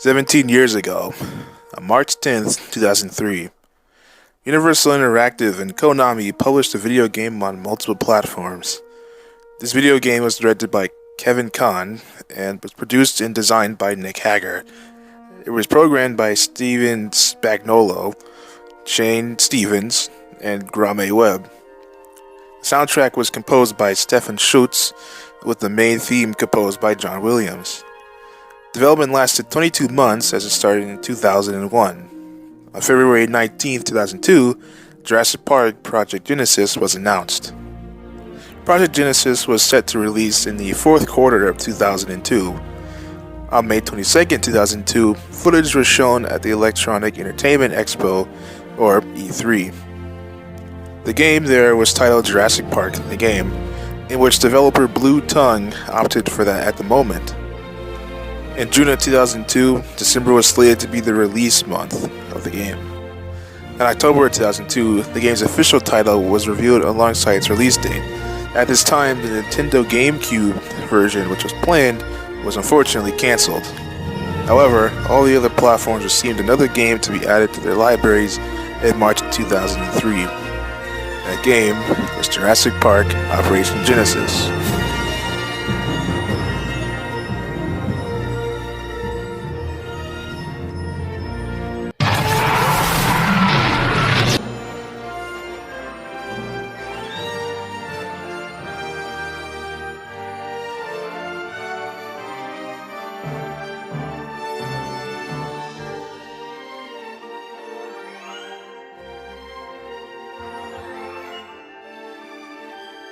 17 years ago, on March 10th, 2003, Universal Interactive and Konami published a video game on multiple platforms. This video game was directed by Kevin Kahn and was produced and designed by Nick Hager. It was programmed by Steven Spagnuolo, Shane Stevens, and Grame Webb. The soundtrack was composed by Stefan Schutz, with the main theme composed by John Williams. Development lasted 22 months as it started in 2001. On February 19, 2002, Jurassic Park Project Genesis was announced. Project Genesis was set to release in the fourth quarter of 2002. On May 22, 2002, footage was shown at the Electronic Entertainment Expo, or E3. The game there was titled Jurassic Park the Game, in which developer Blue Tongue opted for that at the moment. In June of 2002, December was slated to be the release month of the game. In October of 2002, the game's official title was revealed alongside its release date. At this time, the Nintendo GameCube version, which was planned, was unfortunately cancelled. However, all the other platforms received another game to be added to their libraries in March 2003. That game was Jurassic Park Operation Genesis.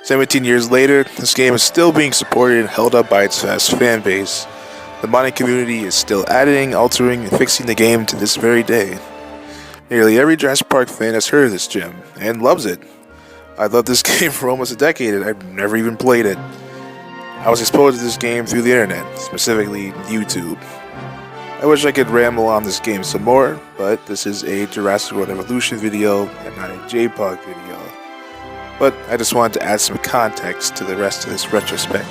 "17 years later, this game is still being supported and held up by its vast fan base. The modding community is still adding, altering, and fixing the game to this very day. Nearly every Jurassic Park fan has heard of this gem, and loves it. I've loved this game for almost a decade, and I've never even played it. I was exposed to this game through the internet, specifically YouTube. I wish I could ramble on this game some more, but this is a Jurassic World Evolution video, and not a JPOG video. But I just wanted to add some context to the rest of this retrospective.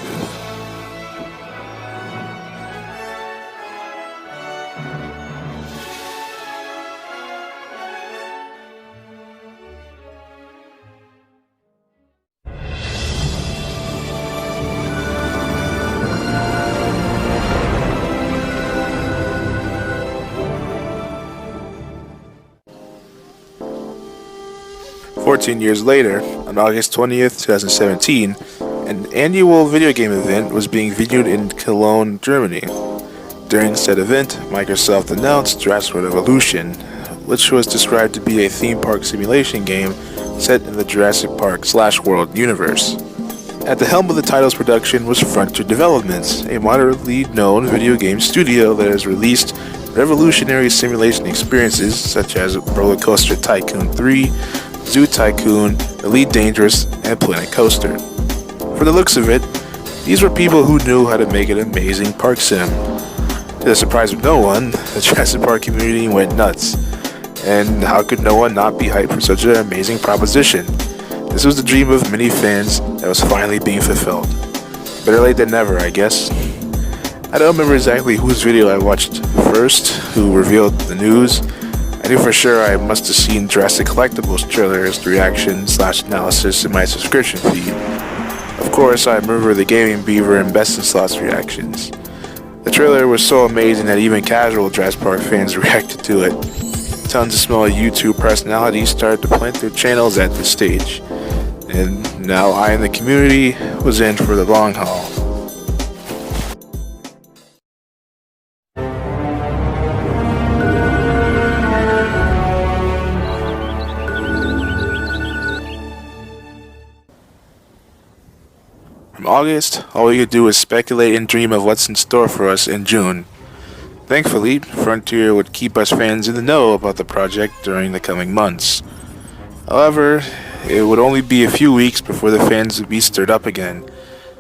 "14 years later, on August 20th, 2017, an annual video game event was being videoed in Cologne, Germany. During said event, Microsoft announced Jurassic World Evolution, which was described to be a theme park simulation game set in the Jurassic Park/World universe. At the helm of the title's production was Frontier Developments, a moderately known video game studio that has released revolutionary simulation experiences such as Roller Coaster Tycoon 3, Zoo Tycoon, Elite Dangerous, and Planet Coaster. For the looks of it, these were people who knew how to make an amazing park sim. To the surprise of no one, the Jurassic Park community went nuts. And how could no one not be hyped for such an amazing proposition? This was the dream of many fans that was finally being fulfilled. Better late than never, I guess. I don't remember exactly whose video I watched first, who revealed the news. I knew for sure I must have seen Jurassic Collectibles trailers, reaction/analysis in my subscription feed. Of course, I remember the Gaming Beaver and Best in Slots reactions. The trailer was so amazing that even casual Jurassic Park fans reacted to it. Tons of small YouTube personalities started to plant their channels at this stage. And now I and the community was in for the long haul. From August, all we could do was speculate and dream of what's in store for us in June. Thankfully, Frontier would keep us fans in the know about the project during the coming months. However, it would only be a few weeks before the fans would be stirred up again.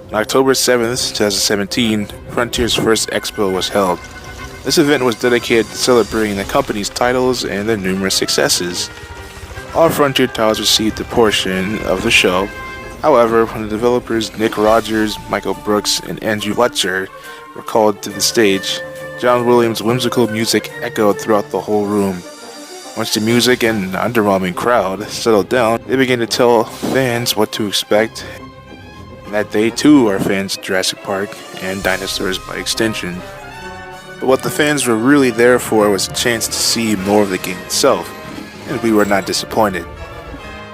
On October 7th, 2017, Frontier's first expo was held. This event was dedicated to celebrating the company's titles and their numerous successes. All Frontier titles received a portion of the show. However, when the developers Nick Rogers, Michael Brooks, and Andrew Fletcher were called to the stage, John Williams' whimsical music echoed throughout the whole room. Once the music and an underwhelming crowd settled down, they began to tell fans what to expect, and that they too are fans of Jurassic Park and dinosaurs by extension. But what the fans were really there for was a chance to see more of the game itself, and we were not disappointed.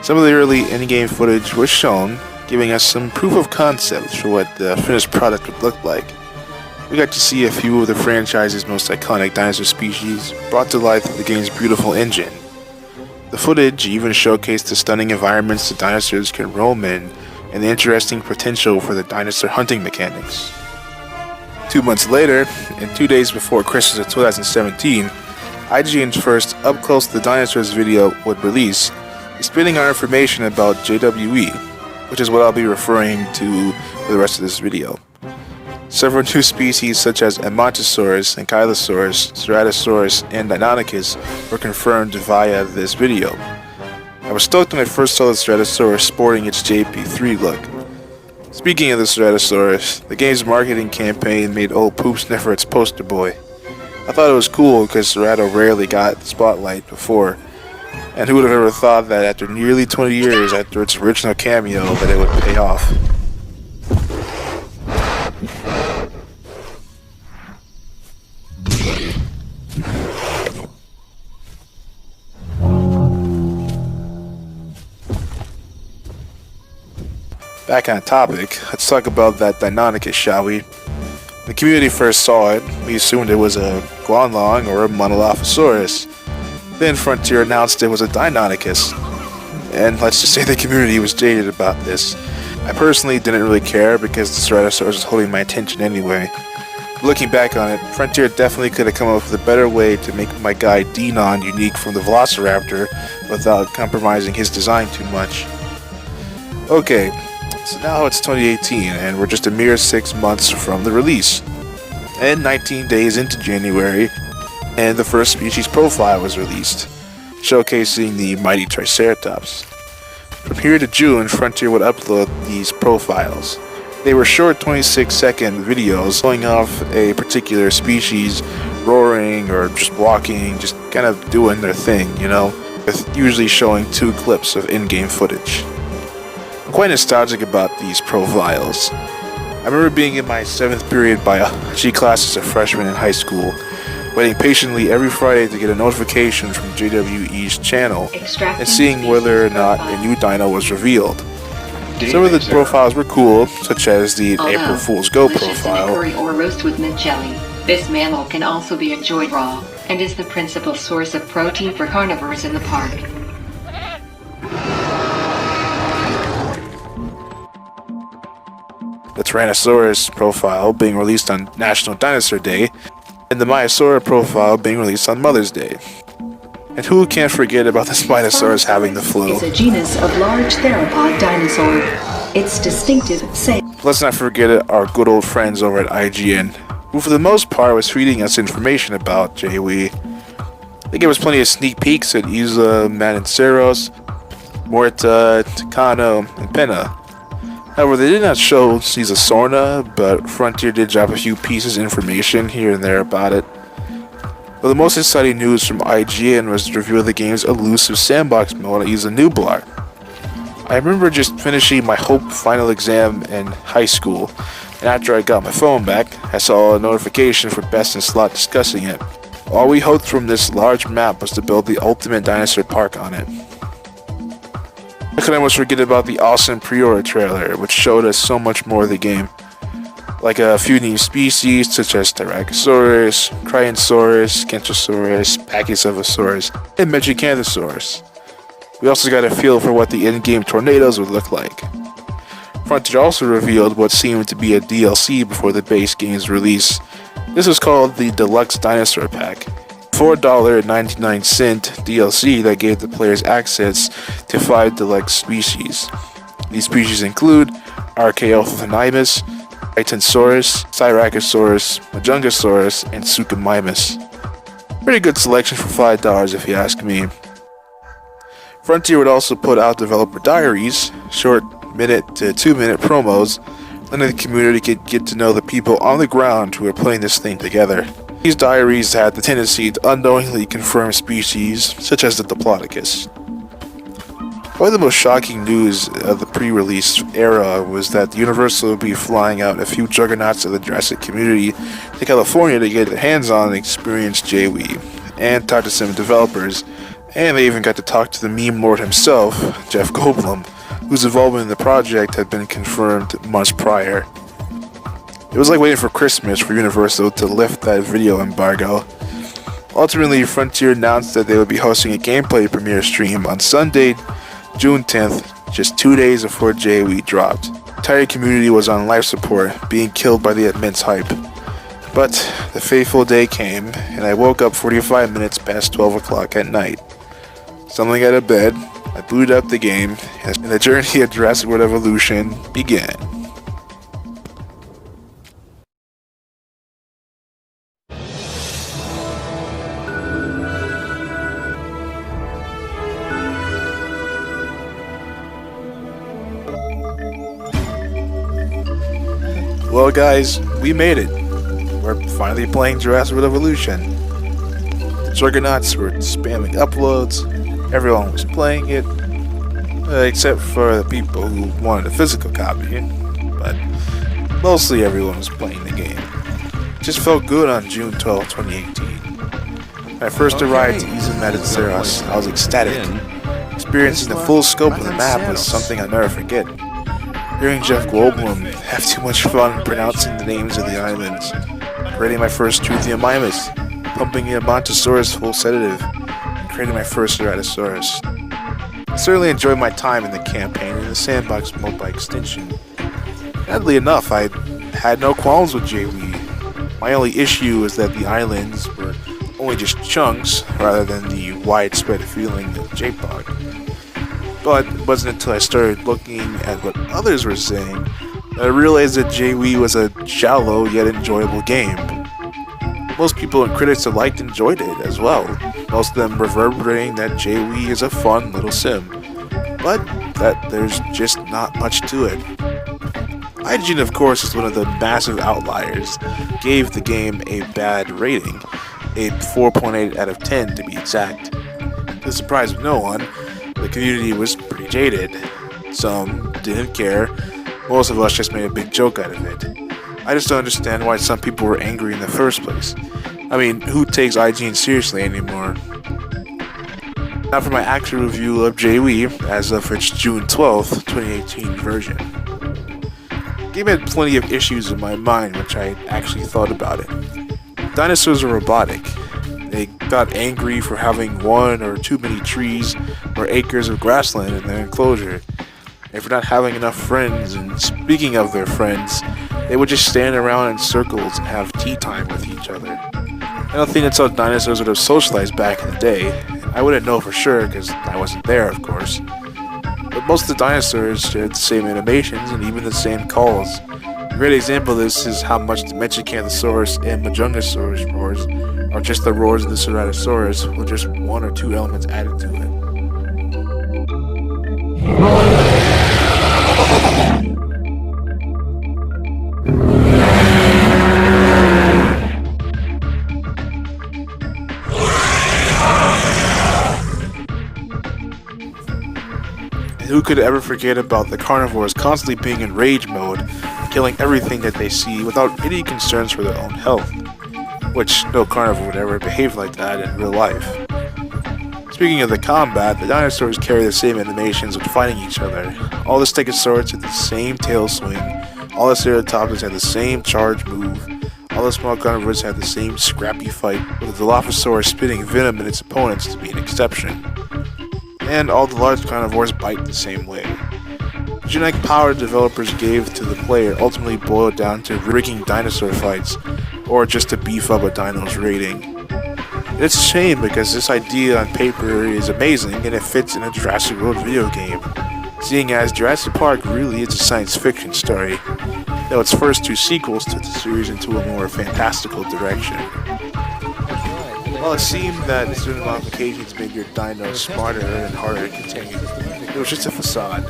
Some of the early in-game footage was shown, giving us some proof of concept for what the finished product would look like. We got to see a few of the franchise's most iconic dinosaur species brought to life with the game's beautiful engine. The footage even showcased the stunning environments the dinosaurs can roam in and the interesting potential for the dinosaur hunting mechanics. 2 months later, and 2 days before Christmas of 2017, IGN's first Up Close to the Dinosaurs video would release, spitting our information about JWE, which is what I'll be referring to for the rest of this video. Several new species such as Edmontosaurus, Ankylosaurus, Ceratosaurus, and Deinonychus were confirmed via this video. I was stoked when I first saw the Ceratosaurus sporting its JP3 look. Speaking of the Ceratosaurus, the game's marketing campaign made old Poop Sniffer its poster boy. I thought it was cool because Cerato rarely got the spotlight before, and who would have ever thought that after nearly 20 years after its original cameo that it would pay off. Back on topic, let's talk about that Deinonychus, shall we? When the community first saw it, we assumed it was a Guanlong or a Monolophosaurus. Then Frontier announced it was a Deinonychus. And let's just say the community was jaded about this. I personally didn't really care because the Ceratosaurus was holding my attention anyway. Looking back on it, Frontier definitely could have come up with a better way to make my guy Denon unique from the Velociraptor without compromising his design too much. Okay. So now it's 2018, and we're just a mere 6 months from the release. And 19 days into January, and the first species profile was released, showcasing the mighty Triceratops. From here to June, Frontier would upload these profiles. They were short 26-second videos showing off a particular species roaring or just walking, just kind of doing their thing, you know, with usually showing 2 clips of in-game footage. I'm quite nostalgic about these profiles. I remember being in my 7th period biology class as a freshman in high school, waiting patiently every Friday to get a notification from JWE's channel and seeing whether or not a new dino was revealed. Some of the profiles were cool, such as the April Fool's Go profile. Curry or roast with mint jelly. This mammal can also be enjoyed raw, and is the principal source of protein for carnivores in the park. The Tyrannosaurus profile being released on National Dinosaur Day, and the Maiasaura profile being released on Mother's Day. And who can't forget about the Spinosaurus having the flu? It's a genus of large theropod dinosaur. Its distinctive Let's not forget our good old friends over at IGN, who for the most part was feeding us information about JWE. They gave us plenty of sneak peeks at Isla Mananceros, Morta, Tucano, and Penna. However, they did not show Caesarsorna, but Frontier did drop a few pieces of information here and there about it. But the most exciting news from IGN was the review of the game's elusive sandbox mode on Isla Nublar. I remember just finishing my Hope final exam in high school, and after I got my phone back, I saw a notification for Best in Slot discussing it. All we hoped from this large map was to build the ultimate dinosaur park on it. I could almost forget about the awesome pre-order trailer, which showed us so much more of the game. Like a few new species such as Styracosaurus, Cryosaurus, Kentrosaurus, Pachycephalosaurus, and Metricanthosaurus. We also got a feel for what the in-game tornadoes would look like. Frontier also revealed what seemed to be a DLC before the base game's release. This was called the Deluxe Dinosaur Pack. $4.99 DLC that gave the players access to 5 deluxe species. These species include Archaeophragmimus, Titansaurus, Styracosaurus, Majungasaurus, and Suchomimus. Pretty good selection for $5 if you ask me. Frontier would also put out developer diaries, short minute to 2 minute promos, letting the community get to know the people on the ground who are putting this thing together. These diaries had the tendency to unknowingly confirm species such as the Diplodocus. Probably the most shocking news of the pre-release era was that Universal would be flying out a few juggernauts of the Jurassic community to California to get their hands on and experience JWE, and talk to some developers, and they even got to talk to the meme lord himself, Jeff Goldblum, whose involvement in the project had been confirmed months prior. It was like waiting for Christmas for Universal to lift that video embargo. Ultimately, Frontier announced that they would be hosting a gameplay premiere stream on Sunday, June 10th, just 2 days before JWE dropped. The entire community was on life support, being killed by the immense hype. But the fateful day came, and I woke up 45 minutes past 12 o'clock at night. Stumbling out of bed, I booted up the game, and the journey of Jurassic World Evolution began. Well guys, we made it. We're finally playing Jurassic World Evolution. The Juggernauts were spamming uploads, everyone was playing it, except for the people who wanted a physical copy, but mostly everyone was playing the game. It just felt good on June 12, 2018. When I first arrived to Izumataceros, I was ecstatic. Experiencing the full scope of the map was something I'll never forget. Hearing Jeff Goldblum have too much fun pronouncing the names of the islands, creating my first Truthiomimus, pumping a Montosaurus full sedative, and creating my first Ceratosaurus. I certainly enjoyed my time in the campaign and the sandbox mode by extension. Oddly enough, I had no qualms with JWE. My only issue was that the islands were only just chunks rather than the widespread feeling of JPOG. But it wasn't until I started looking at what others were saying that I realized that JWE was a shallow yet enjoyable game. Most people and critics alike enjoyed it as well, most of them reverberating that JWE is a fun little sim, but that there's just not much to it. IGN, of course, is one of the massive outliers, gave the game a bad rating, a 4.8 out of 10 to be exact. To the surprise of no one, the community was pretty jaded. Some didn't care, most of us just made a big joke out of it. I just don't understand why some people were angry in the first place. I mean, who takes IGN seriously anymore? Now for my actual review of JWE as of its June 12th, 2018 version. The game had plenty of issues in my mind, which I actually thought about it. Dinosaurs are robotic. They got angry for having one or too many trees or acres of grassland in their enclosure, and for not having enough friends, and speaking of their friends, they would just stand around in circles and have tea time with each other. I don't think that's how dinosaurs would have socialized back in the day. I wouldn't know for sure because I wasn't there, of course. But most of the dinosaurs shared the same animations and even the same calls. A great example of this is how much the Mechicanthosaurus and Majungasaurus roars are just the roars of the Ceratosaurus with just one or two elements added to it. And who could ever forget about the carnivores constantly being in rage mode, killing everything that they see without any concerns for their own health, which no carnivore would ever behave like that in real life. Speaking of the combat, the dinosaurs carry the same animations when fighting each other. All the Stegosaurus had the same tail swing, all the Ceratopsids had the same charge move, all the small carnivores had the same scrappy fight, with the Dilophosaurus spitting venom at its opponents to be an exception. And all the large carnivores bite the same way. The genetic power developers gave to the player ultimately boiled down to rigging dinosaur fights, or just to beef up a dino's rating. It's a shame because this idea on paper is amazing and it fits in a Jurassic World video game, seeing as Jurassic Park really is a science fiction story, though its first two sequels took the series into a more fantastical direction. While it seemed that certain modifications made your dino smarter and harder to contain, it was just a facade.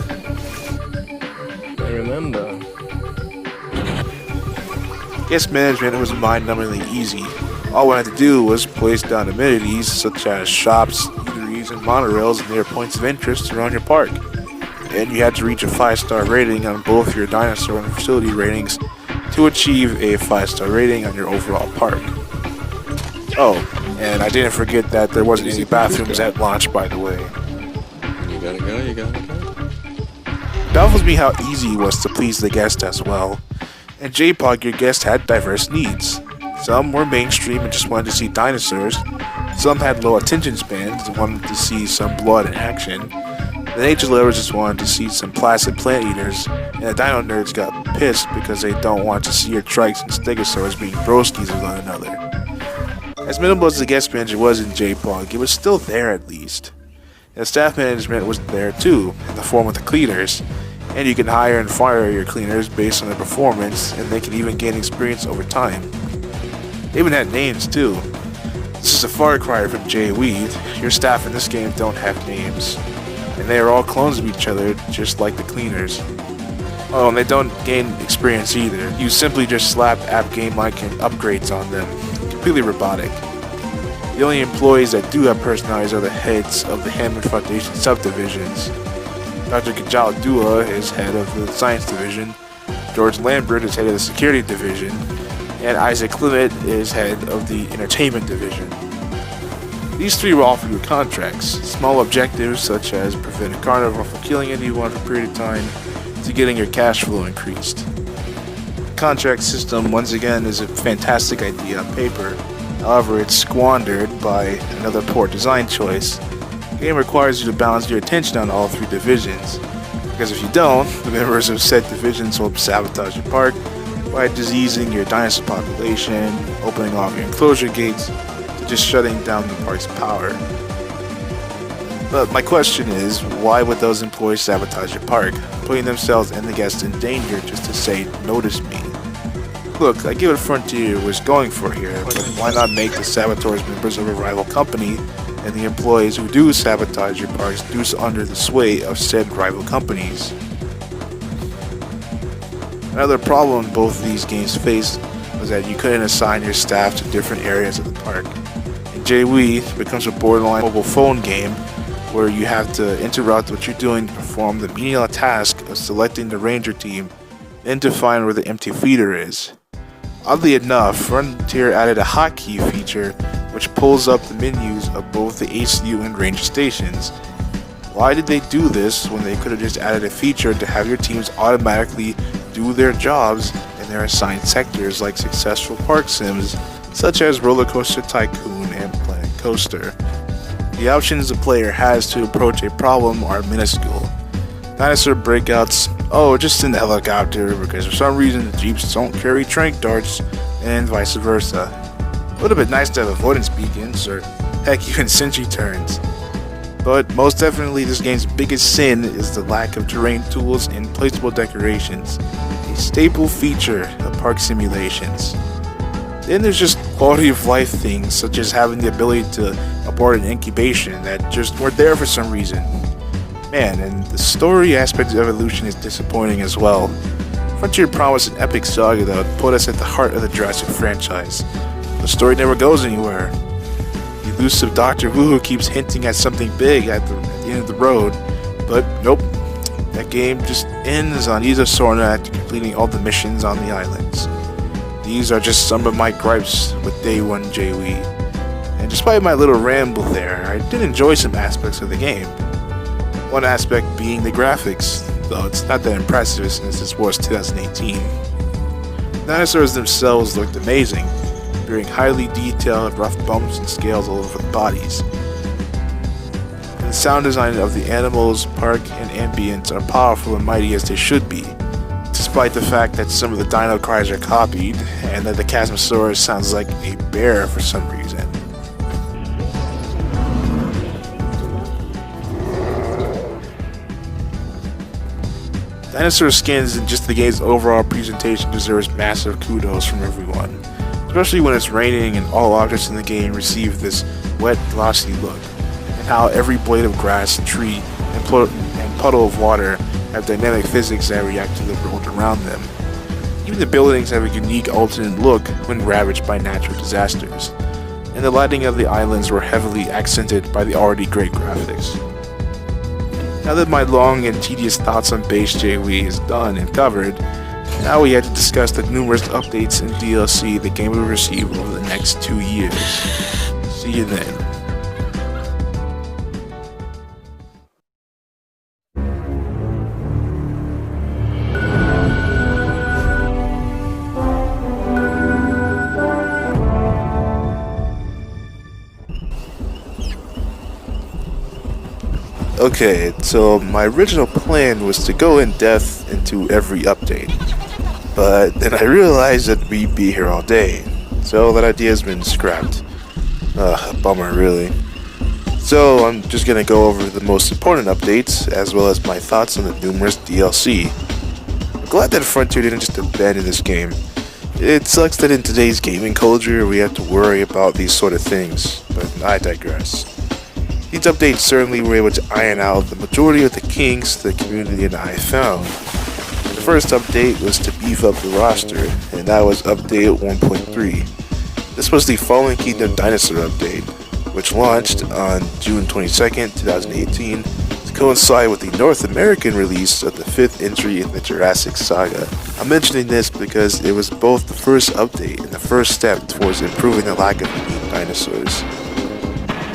I remember. Guest management was mind-numbingly easy. All we had to do was place down amenities such as shops, eateries, and monorails near points of interest around your park. And you had to reach a 5-star rating on both your dinosaur and facility ratings to achieve a 5-star rating on your overall park. Oh, and I didn't forget that there wasn't any bathrooms at launch, by the way. You gotta go, you gotta go. It baffles me how easy it was to please the guest as well. In JPOG, your guest had diverse needs. Some were mainstream and just wanted to see dinosaurs. Some had low attention spans and wanted to see some blood in action. The nature lovers just wanted to see some placid plant eaters, and the dino nerds got pissed because they don't want to see your trikes and stegosaurs being broskies with one another. As minimal as the guest manager was in JPOG, it was still there at least. And the staff management was there too, in the form of the cleaners, and you can hire and fire your cleaners based on their performance, and they can even gain experience over time. They even had names too. This is a far cry from J-Weed. Your staff in this game don't have names. And they are all clones of each other, just like the cleaners. Oh, and they don't gain experience either. You simply just slap app game-like and upgrades on them. Completely robotic. The only employees that do have personalities are the heads of the Hammond Foundation subdivisions. Dr. Kajal Dua is head of the Science Division, George Lambert is head of the Security Division, and Isaac Clement is head of the Entertainment Division. These three will offer you contracts, small objectives such as prevent a carnivore from killing anyone for a period of time, to getting your cash flow increased. The contract system, once again, is a fantastic idea on paper. However, it's squandered by another poor design choice. The game requires you to balance your attention on all three divisions, because if you don't, the members of said divisions will sabotage your park by diseasing your dinosaur population, opening off your enclosure gates, to just shutting down the park's power. But my question is, why would those employees sabotage your park, putting themselves and the guests in danger just to say, notice me? Look, I get what Frontier was going for here, but why not make the saboteurs members of a rival company, and the employees who do sabotage your parks do so under the sway of said rival companies? Another problem both these games faced was that you couldn't assign your staff to different areas of the park. In J-Wii, it becomes a borderline mobile phone game where you have to interrupt what you're doing to perform the menial task of selecting the ranger team, then to find where the empty feeder is. Oddly enough, Frontier added a hotkey feature which pulls up the menus of both the HCU and ranger stations. Why did they do this when they could have just added a feature to have your teams automatically do their jobs in their assigned sectors like successful park sims such as Roller Coaster Tycoon and Planet Coaster? The options the player has to approach a problem are minuscule. Dinosaur breakouts, oh, just in the helicopter because for some reason the Jeeps don't carry trank darts, and vice versa. It would have been nice to have avoidance beacons, or heck, even sentry turns. But most definitely this game's biggest sin is the lack of terrain tools and placeable decorations, a staple feature of park simulations. Then there's just quality of life things such as having the ability to abort an incubation that just weren't there for some reason. Man, and the story aspect of evolution is disappointing as well. Frontier promised an epic saga that would put us at the heart of the Jurassic franchise. The story never goes anywhere. The elusive Doctor Who keeps hinting at something big at the end of the road, but nope. That game just ends on Isa Sorna after completing all the missions on the islands. These are just some of my gripes with Day 1 J-Wii. And despite my little ramble there, I did enjoy some aspects of the game. One aspect being the graphics, though it's not that impressive since this was 2018. The dinosaurs themselves looked amazing, bearing highly detailed rough bumps and scales all over the bodies. And the sound design of the animals, park, and ambience are powerful and mighty as they should be, despite the fact that some of the dino cries are copied, and that the Chasmosaurus sounds like a bear for some reason. Dinosaur skins and just the game's overall presentation deserves massive kudos from everyone, especially when it's raining and all objects in the game receive this wet, glossy look, and how every blade of grass, tree, and puddle of water have dynamic physics that react to the world around them. Even the buildings have a unique alternate look when ravaged by natural disasters. and the lighting of the islands were heavily accented by the already great graphics. Now that my long and tedious thoughts on Base JW is done and covered, now we had to discuss the numerous updates and DLC the game will receive over the next 2 years. See you then. Okay, so my original plan was to go in depth into every update, but then I realized that we'd be here all day, so that idea has been scrapped. Bummer really. So I'm just gonna go over the most important updates, as well as my thoughts on the numerous DLC. I'm glad that Frontier didn't just abandon this game. It sucks that in today's gaming culture we have to worry about these sort of things, but I digress. These updates certainly were able to iron out the majority of the kinks the community and I found. The first update was to beef up the roster, and that was update 1.3. This was the Fallen Kingdom Dinosaur update, which launched on June 22nd, 2018, to coincide with the North American release of the 5th entry in the Jurassic saga. I'm mentioning this because it was both the first update and the first step towards improving the lack of unique dinosaurs.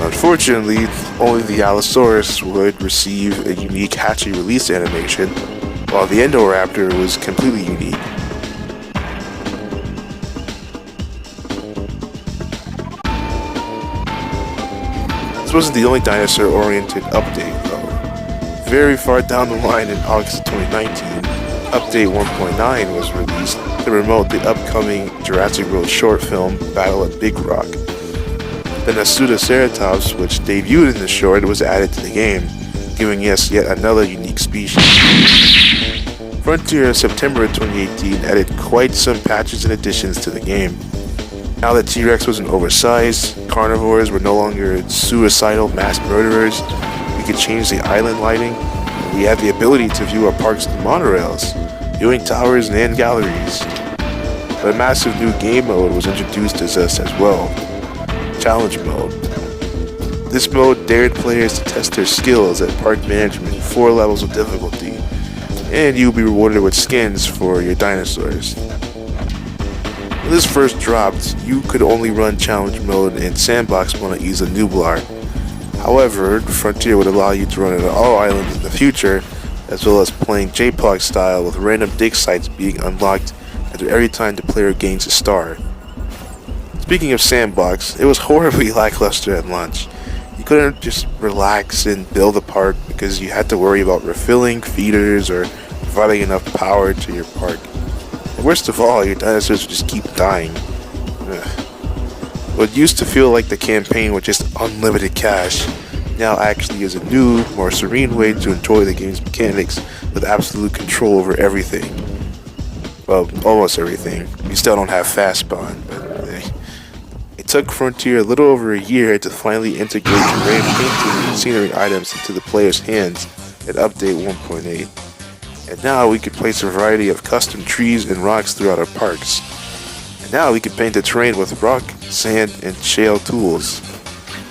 Unfortunately, only the Allosaurus would receive a unique hatchery release animation, while the Endoraptor was completely unique. This wasn't the only dinosaur-oriented update, though. Very far down the line in August 2019, Update 1.9 was released to promote the upcoming Jurassic World short film Battle at Big Rock. The Nasutoceratops, which debuted in the short, was added to the game, giving us yet another unique species. Frontier in September 2018 added quite some patches and additions to the game. Now that T-Rex wasn't oversized, carnivores were no longer suicidal mass murderers, we could change the island lighting, and we had the ability to view our parks through monorails, viewing towers and galleries. But a massive new game mode was introduced to us as well. Challenge mode. This mode dared players to test their skills at park management in 4 levels of difficulty, and you'll be rewarded with skins for your dinosaurs. When this first dropped, you could only run challenge mode in sandbox mode at Isla Nublar. However, Frontier would allow you to run it on all islands in the future, as well as playing JPOG style with random dig sites being unlocked after every time the player gains a star. Speaking of sandbox, it was horribly lackluster at launch. You couldn't just relax and build a park because you had to worry about refilling feeders or providing enough power to your park. And worst of all, your dinosaurs would just keep dying. Ugh. What used to feel like the campaign with just unlimited cash now actually is a new, more serene way to enjoy the game's mechanics with absolute control over everything. Well, almost everything. We still don't have fast spawn, but it took Frontier a little over a year to finally integrate terrain painting and scenery items into the player's hands at Update 1.8. And now we could place a variety of custom trees and rocks throughout our parks. And now we can paint the terrain with rock, sand, and shale tools.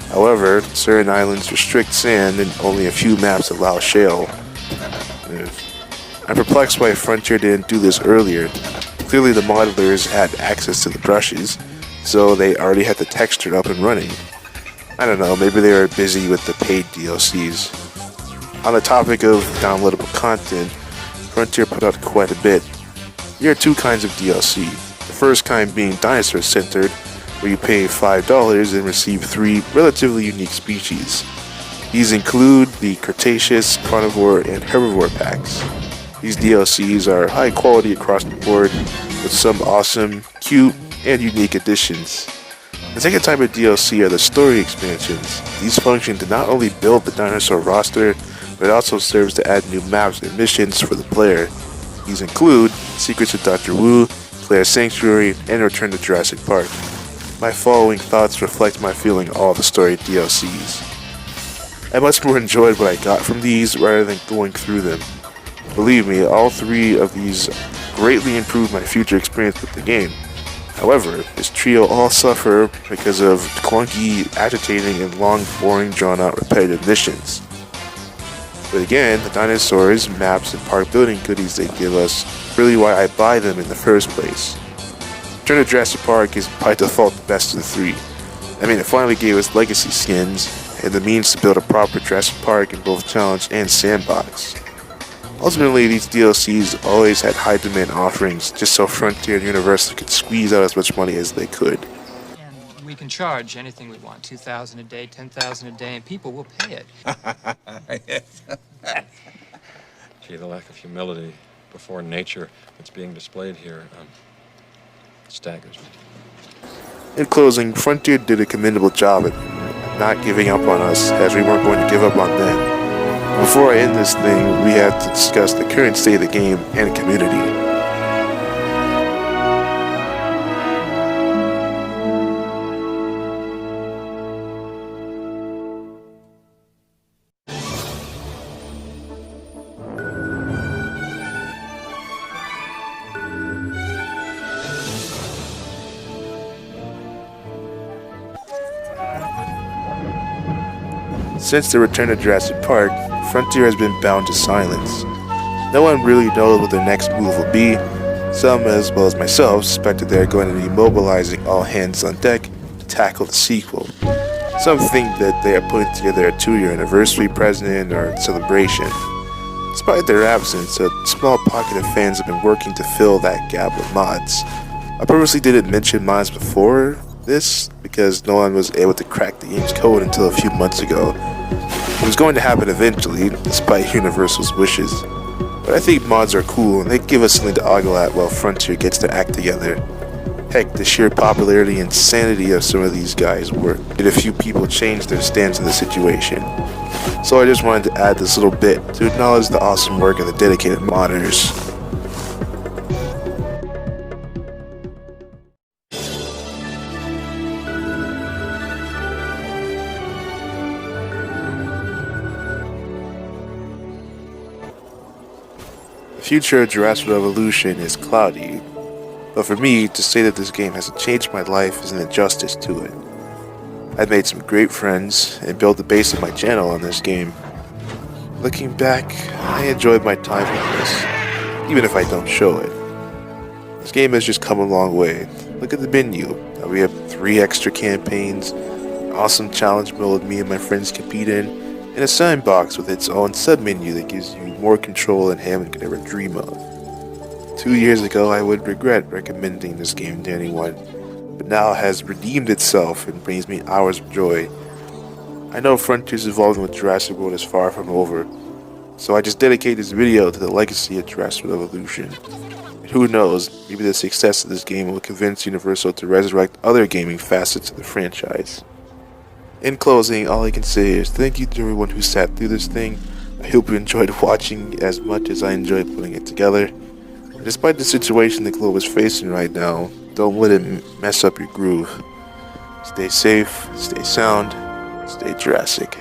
However, certain islands restrict sand and only a few maps allow shale. I'm perplexed why Frontier didn't do this earlier. Clearly the modelers had access to the brushes, so they already had the texture up and running. I don't know, maybe they were busy with the paid DLCs. On the topic of downloadable content, Frontier put out quite a bit. There are 2 kinds of DLC. The first kind being dinosaur centered, where you pay $5 and receive 3 relatively unique species. These include the Cretaceous, Carnivore, and Herbivore packs. These DLCs are high quality across the board, with some awesome, cute, and unique additions. The second type of DLC are the story expansions. These function to not only build the dinosaur roster, but it also serves to add new maps and missions for the player. These include Secrets of Dr. Wu, Claire's Sanctuary, and Return to Jurassic Park. My following thoughts reflect my feeling on all the story DLCs. I much more enjoyed what I got from these rather than going through them. Believe me, all 3 of these greatly improved my future experience with the game. However, this trio all suffer because of clunky, agitating, and long, boring, drawn-out, repetitive missions. But again, the dinosaurs, maps, and park building goodies they give us really why I buy them in the first place. Return to Jurassic Park is by default the best of the three. I mean, it finally gave us legacy skins and the means to build a proper Jurassic Park in both challenge and sandbox. Ultimately, these DLCs always had high demand offerings just so Frontier and Universal could squeeze out as much money as they could. And we can charge anything we want, $2,000 a day, $10,000 a day, and people will pay it. Gee, the lack of humility before nature that's being displayed here staggers me. In closing, Frontier did a commendable job at not giving up on us as we weren't going to give up on them. Before I end this thing, we have to discuss the current state of the game and community. Since the return of Jurassic Park, Frontier has been bound to silence. No one really knows what their next move will be. Some, as well as myself, suspect that they are going to be mobilizing all hands on deck to tackle the sequel. Some think that they are putting together a 2-year anniversary present or celebration. Despite their absence, a small pocket of fans have been working to fill that gap with mods. I purposely didn't mention mods before this because no one was able to crack the game's code until a few months ago. It was going to happen eventually, despite Universal's wishes. But I think mods are cool and they give us something to ogle at while Frontier gets their act together. Heck, the sheer popularity and sanity of some of these guys did a few people change their stance in the situation. So I just wanted to add this little bit to acknowledge the awesome work of the dedicated modders. The future of Jurassic Revolution is cloudy, but for me, to say that this game hasn't changed my life is an injustice to it. I've made some great friends and built the base of my channel on this game. Looking back, I enjoyed my time on this, even if I don't show it. This game has just come a long way. Look at the menu. We have 3 extra campaigns, an awesome challenge mode me and my friends compete in, and a sandbox with its own sub-menu that gives you more control than Hammond could ever dream of. 2 years ago, I would regret recommending this game to anyone, but now it has redeemed itself and brings me hours of joy. I know Frontier's evolving with Jurassic World is far from over, so I just dedicate this video to the legacy of Jurassic Revolution. And who knows, maybe the success of this game will convince Universal to resurrect other gaming facets of the franchise. In closing, all I can say is thank you to everyone who sat through this thing. I hope you enjoyed watching as much as I enjoyed putting it together. And despite the situation the globe is facing right now, don't let it mess up your groove. Stay safe, stay sound, stay Jurassic.